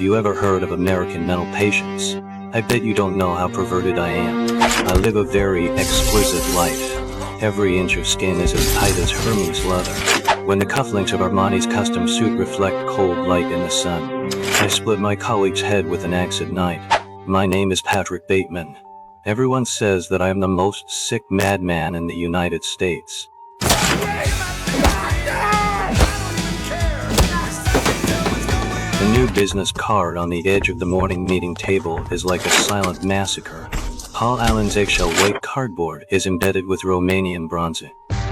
You ever heard of American mental patients? I bet you don't know how perverted I am. I live a very exquisite life. Every inch of skin is as tight as Hermes leather. When the cufflinks of Armani's custom suit reflect cold light in the sun, I split my colleague's head with an axe at night. My name is Patrick Bateman. Everyone says that I am the most sick madman in the United States. The new business card on the edge of the morning meeting table is like a silent massacre. Paul Allen's eggshell white cardboard is embedded with Romanian bronze.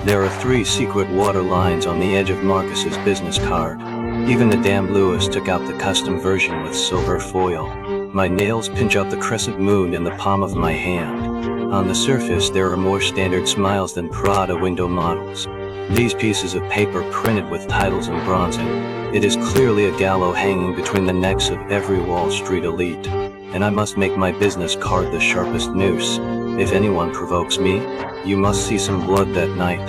There are 3 secret water lines on the edge of Marcus's business card. Even the damn Lewis took out the custom version with silver foil. My nails pinch out the crescent moon in the palm of my hand. On the surface there are more standard smiles than Prada window models. These pieces of paper printed with titles and bronzing. It is clearly a gallows hanging between the necks of every Wall Street elite. And I must make my business card the sharpest noose. If anyone provokes me, you must see some blood that night.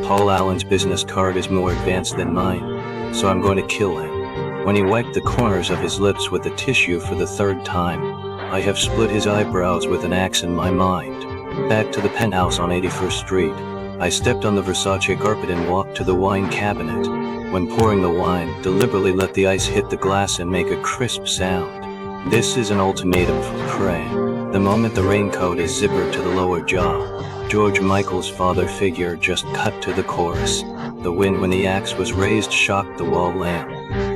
Paul Allen's business card is more advanced than mine, so I'm going to kill him. When he wiped the corners of his lips with a tissue for the 3rd time, I have split his eyebrows with an axe in my mind. Back to the penthouse on 81st Street. I stepped on the Versace carpet and walked to the wine cabinet. When pouring the wine, deliberately let the ice hit the glass and make a crisp sound. This is an ultimatum for prey. The moment the raincoat is zippered to the lower jaw, George Michael's father figure just cut to the chorus. The wind when the axe was raised shocked the wall lamp.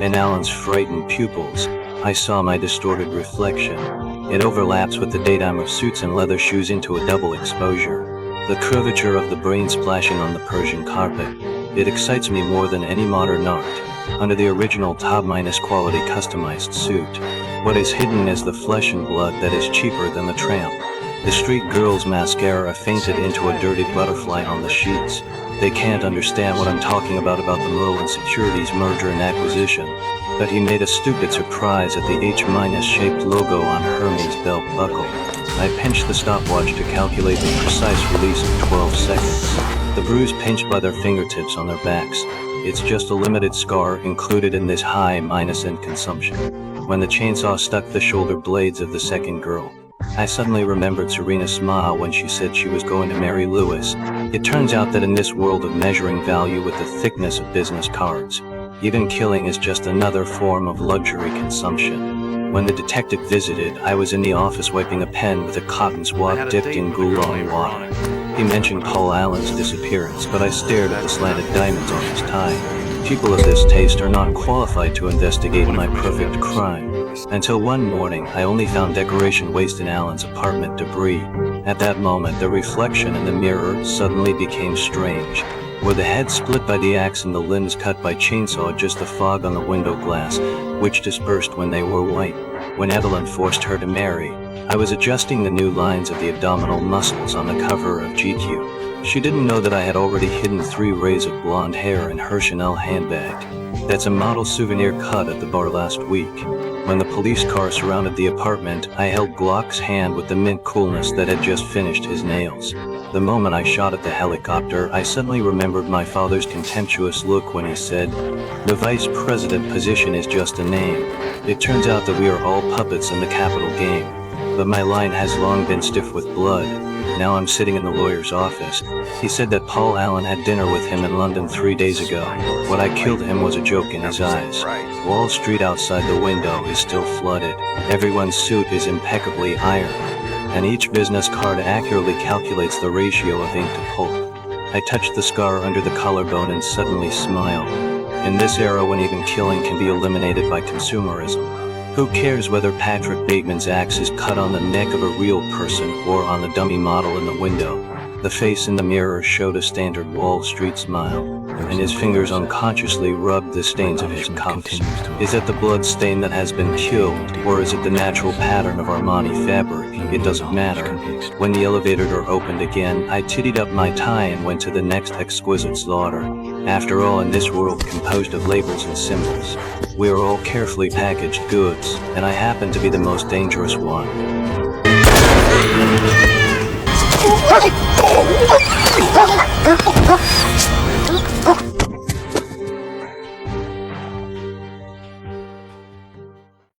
In Allen's frightened pupils, I saw my distorted reflection. It overlaps with the daytime of suits and leather shoes into a double exposure. The curvature of the brain splashing on the Persian carpet. It excites me more than any modern art. Under the original top-minus quality customized suit, what is hidden is the flesh and blood that is cheaper than the tramp. The street girl's mascara fainted into a dirty butterfly on the sheets. They can't understand what I'm talking about the Merlin Securities merger and acquisition. But he made a stupid surprise at the H-shaped logo on Hermes' belt buckle. I pinched the stopwatch to calculate the precise release of 12 seconds. The bruise pinched by their fingertips on their backs. It's just a limited scar included in this high-end consumption. When the chainsaw stuck the shoulder blades of the second girl, I suddenly remembered Serena's smile when she said she was going to marry Lewis. It turns out that in this world of measuring value with the thickness of business cards, even killing is just another form of luxury consumption. When the detective visited, I was in the office wiping a pen with a cotton swab dipped in Goulon water. He mentioned Paul Allen's disappearance, but I stared at the slanted diamonds on his tie. People of this taste are not qualified to investigate my perfect crime. Until one morning, I only found decoration waste in Allen's apartment debris. At that moment, the reflection in the mirror suddenly became strange. Were the head split by the axe and the limbs cut by chainsaw just the fog on the window glass, which dispersed when they were white? When Evelyn forced her to marry, I was adjusting the new lines of the abdominal muscles on the cover of GQ. She didn't know that I had already hidden 3 rays of blonde hair in her Chanel handbag. That's a model souvenir cut at the bar last week. When the police car surrounded the apartment, I held Glock's hand with the mint coolness that had just finished his nails. The moment I shot at the helicopter, I suddenly remembered my father's contemptuous look when he said, "The vice president position is just a name." It turns out that we are all puppets in the capital game. But my line has long been stiff with blood. Now I'm sitting in the lawyer's office. He said that Paul Allen had dinner with him in London 3 days ago. When I killed him was a joke in his eyes. Wall Street outside the window is still flooded. Everyone's suit is impeccably ironed. And each business card accurately calculates the ratio of ink to pulp. I touched the scar under the collarbone and suddenly smiled. In this era when even killing can be eliminated by consumerism, who cares whether Patrick Bateman's axe is cut on the neck of a real person or on the dummy model in the window? The face in the mirror showed a standard Wall Street smile, and his fingers unconsciously rubbed the stains of his cuffs. Is it the blood stain that has been killed, or is it the natural pattern of Armani fabric? It doesn't matter. When the elevator door opened again, I tittied up my tie and went to the next exquisite slaughter. After all, in this world composed of labels and symbols, we are all carefully packaged goods, and I happen to be the most dangerous one. Oh!